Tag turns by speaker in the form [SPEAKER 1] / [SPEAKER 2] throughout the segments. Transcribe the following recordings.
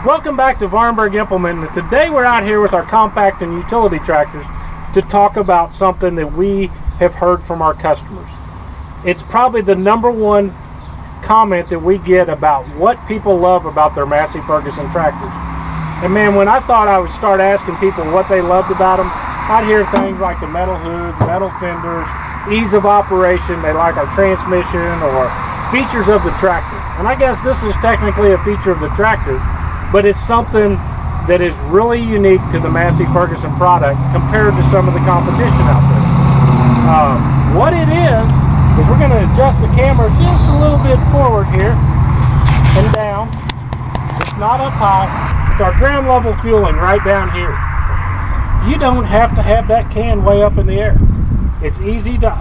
[SPEAKER 1] Welcome back to Vahrenberg Implement, and today we're out here with our compact and utility tractors to talk about something that we have heard from our customers. It's probably the #1 comment that we get about what people love about their Massey Ferguson tractors. And man, when I thought I would start asking people what they loved about them, I'd hear things like the metal hood, metal fenders, ease of operation, they like our transmission, or features of the tractor. And I guess this is technically a feature of the tractor, but it's something that is really unique to the Massey Ferguson product compared to some of the competition out there. What it is we're going to adjust the camera just a little bit forward here and down. It's not up high. It's our ground level fueling right down here. You don't have to have that can way up in the air. It's easy to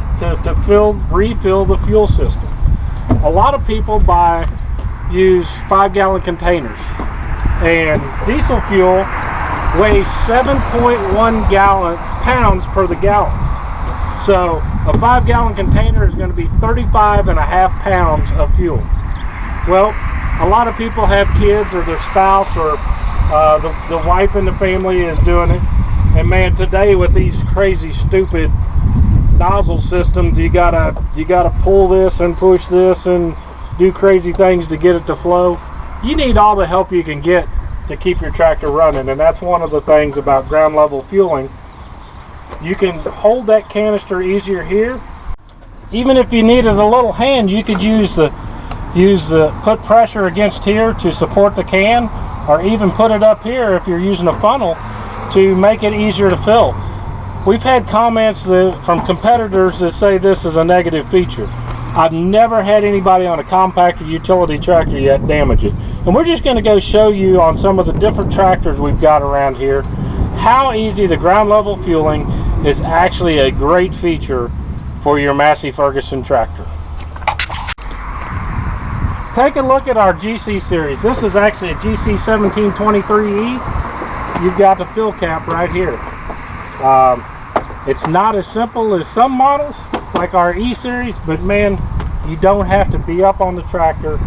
[SPEAKER 1] refill the fuel system. A lot of people use 5-gallon containers, and diesel fuel weighs 7.1 pounds per the gallon. So a 5-gallon container is going to be 35.5 pounds of fuel. Well, a lot of people have kids, or their spouse, or the wife in the family is doing it. And man, today with these crazy, stupid nozzle systems, you gotta pull this and push this and do crazy things to get it to flow. You need all the help you can get to keep your tractor running, and that's one of the things about ground level fueling. You can hold that canister easier here. Even if you needed a little hand, you could put pressure against here to support the can, or even put it up here if you're using a funnel to make it easier to fill. We've had comments from competitors that say this is a negative feature. I've never had anybody on a compact or utility tractor yet damage it. And we're just going to go show you on some of the different tractors we've got around here how easy the ground level fueling is actually a great feature for your Massey Ferguson tractor. Take a look at our GC series. This is actually a GC 1723E. You've got the fill cap right here. It's not as simple as some models like our E series, but man, you don't have to be up on the tractor.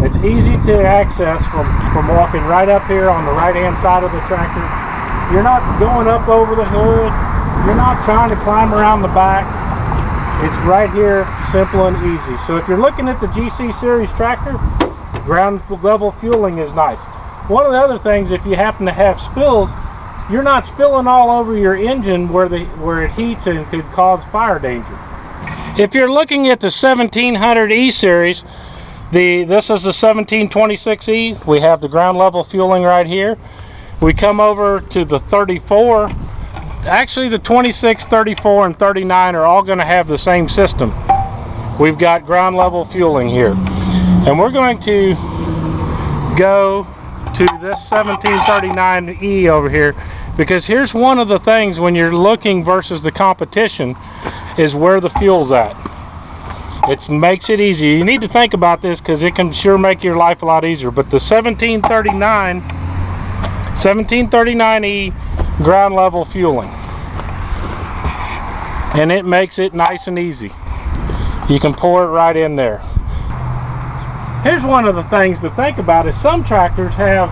[SPEAKER 1] It's easy to access from walking right up here on the right hand side of the tractor. You're not going up over the hood. You're not trying to climb around the back. It's right here, simple and easy. So if you're looking at the GC series tractor, ground level fueling is nice. One of the other things, if you happen to have spills, you're not spilling all over your engine where it heats and could cause fire danger. If you're looking at the 1700E series, this is the 1726E. We have the ground level fueling right here. We come over to the 34. Actually, the 26, 34, and 39 are all going to have the same system. We've got ground level fueling here. And we're going to go to this 1739E over here, because here's one of the things when you're looking versus the competition is where the fuel's at. It makes it easy. You need to think about this because it can sure make your life a lot easier. But the 1739E ground level fueling, and it makes it nice and easy. You can pour it right in there. Here's one of the things to think about is some tractors have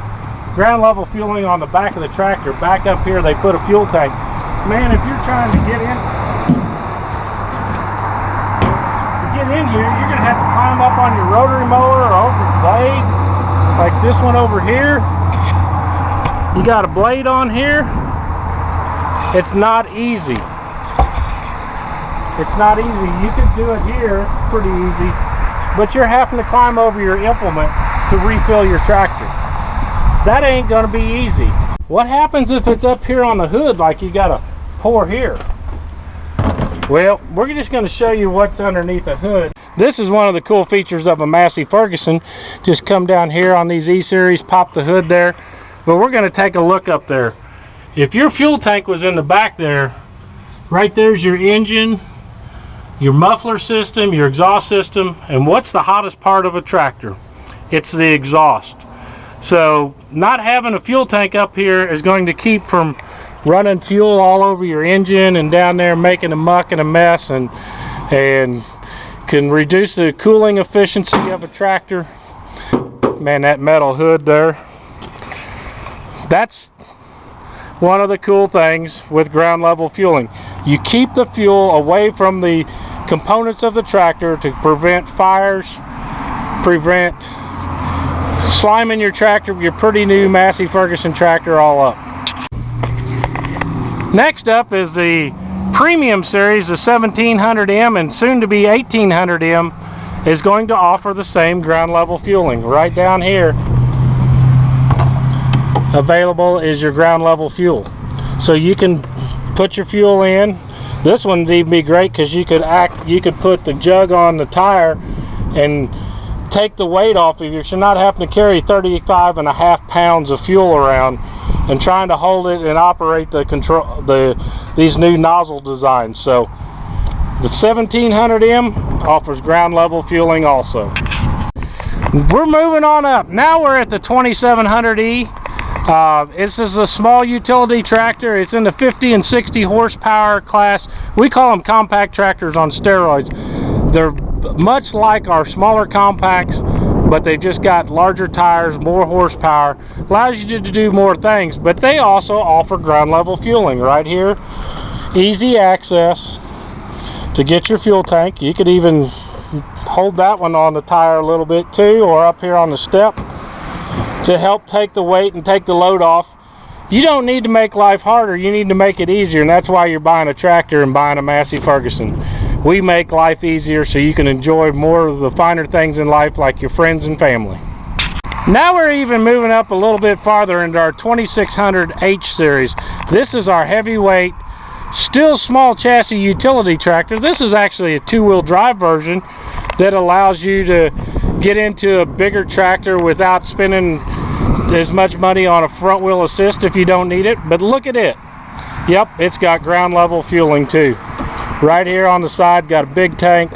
[SPEAKER 1] ground level fueling on the back of the tractor. Back up here they put a fuel tank. Man, if you're trying to get in here, you're going to have to climb up on your rotary mower or over the blade, like this one over here. You got a blade on here. It's not easy. It's not easy. You could do it here pretty easy, but you're having to climb over your implement to refill your tractor. That ain't going to be easy. What happens if it's up here on the hood like you got to pour here? Well, we're just going to show you what's underneath the hood. This is one of the cool features of a Massey Ferguson. Just come down here on these E-Series, pop the hood there. But we're going to take a look up there. If your fuel tank was in the back there, right there's your engine, your muffler system, your exhaust system, and what's the hottest part of a tractor? It's the exhaust. So not having a fuel tank up here is going to keep from running fuel all over your engine and down there making a muck and a mess, and can reduce the cooling efficiency of a tractor. Man, that metal hood there. That's one of the cool things with ground level fueling. You keep the fuel away from the components of the tractor to prevent fires, prevent slime in your tractor, your pretty new Massey Ferguson tractor all up. Next up is the Premium Series, the 1700M and soon to be 1800M is going to offer the same ground level fueling. Right down here available is your ground level fuel. So you can put your fuel in. This one would even be great because you could put the jug on the tire and take the weight off of you. So not having to carry 35.5 pounds of fuel around and trying to hold it and operate these new nozzle designs. So the 1700M offers ground level fueling also. We're moving on up. Now we're at the 2700E. This is a small utility tractor. It's in the 50 and 60 horsepower class. We call them compact tractors on steroids. They're much like our smaller compacts, but they've just got larger tires, more horsepower, allows you to do more things, but they also offer ground level fueling right here. Easy access to get your fuel tank. You could even hold that one on the tire a little bit too, or up here on the step to help take the weight and take the load off. You don't need to make life harder, you need to make it easier, and that's why you're buying a tractor and buying a Massey Ferguson. We make life easier so you can enjoy more of the finer things in life like your friends and family. Now we're even moving up a little bit farther into our 2600H series. This is our heavyweight, still small chassis utility tractor. This is actually a two-wheel drive version that allows you to get into a bigger tractor without spending as much money on a front wheel assist if you don't need it. But look at it. Yep, it's got ground level fueling too. Right here on the side, got a big tank.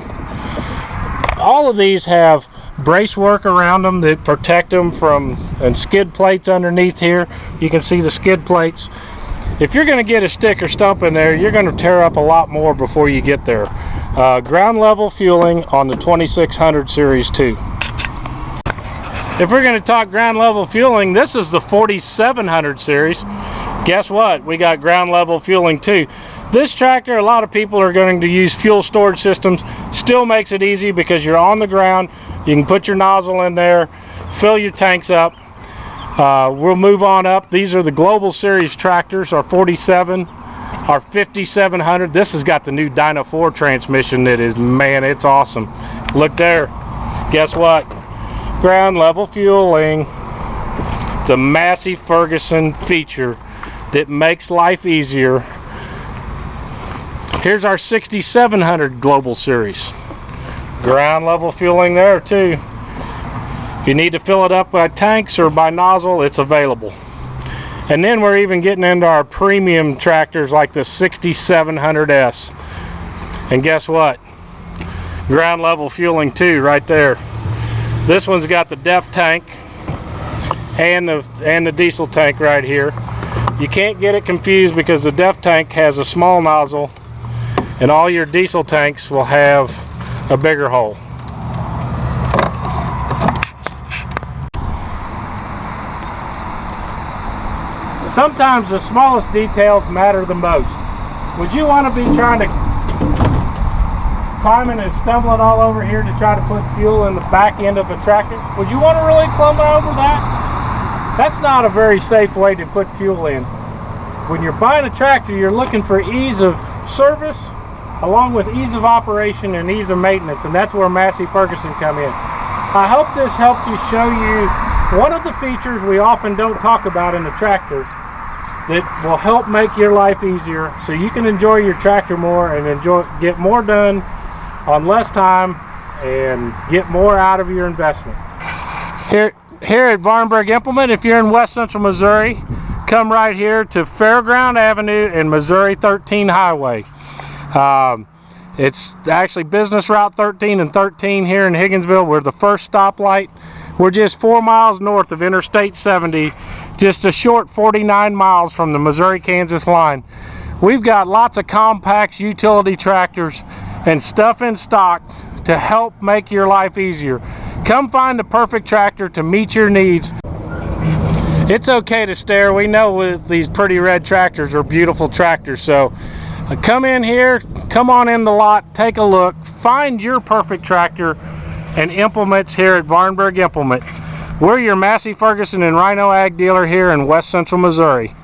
[SPEAKER 1] All of these have brace work around them that protect them from, and skid plates underneath here. You can see the skid plates. If you're going to get a stick or stump in there, you're going to tear up a lot more before you get there. Ground level fueling on the 2600 series too. If we're going to talk ground level fueling, this is the 4700 series. Guess what? We got ground level fueling too. This tractor, a lot of people are going to use fuel storage systems. Still makes it easy because you're on the ground. You can put your nozzle in there, fill your tanks up. We'll move on up. These are the Global Series tractors, our 47, our 5700. This has got the new Dyna 4 transmission that is, man, it's awesome. Look there. Guess what? Ground level fueling. It's a Massey Ferguson feature that makes life easier. Here's our 6700 Global Series. Ground level fueling there too. If you need to fill it up by tanks or by nozzle, it's available. And then we're even getting into our premium tractors like the 6700S. And guess what? Ground level fueling too, right there. This one's got the DEF tank and the diesel tank right here. You can't get it confused because the DEF tank has a small nozzle and all your diesel tanks will have a bigger hole. Sometimes the smallest details matter the most. Would you want to be trying to climbing and stumbling all over here to try to put fuel in the back end of a tractor? Would you want to really climb over that? That's not a very safe way to put fuel in. When you're buying a tractor, you're looking for ease of service along with ease of operation and ease of maintenance, and that's where Massey Ferguson come in. I hope this helped you show you one of the features we often don't talk about in the tractor that will help make your life easier so you can enjoy your tractor more and get more done on less time and get more out of your investment. Here at Vahrenberg Implement, if you're in West Central Missouri, come right here to Fairground Avenue and Missouri 13 Highway. It's actually Business Route 13 and 13 here in Higginsville. We're the first stoplight. We're just 4 miles north of Interstate 70, just a short 49 miles from the Missouri-Kansas line. We've got lots of compacts, utility tractors, and stuff in stock to help make your life easier. Come find the perfect tractor to meet your needs. It's okay to stare. We know with these pretty red tractors are beautiful tractors. So come in here, come on in the lot, take a look, find your perfect tractor and implements here at Vahrenberg Implement. We're your Massey Ferguson and Rhino Ag dealer here in West Central Missouri.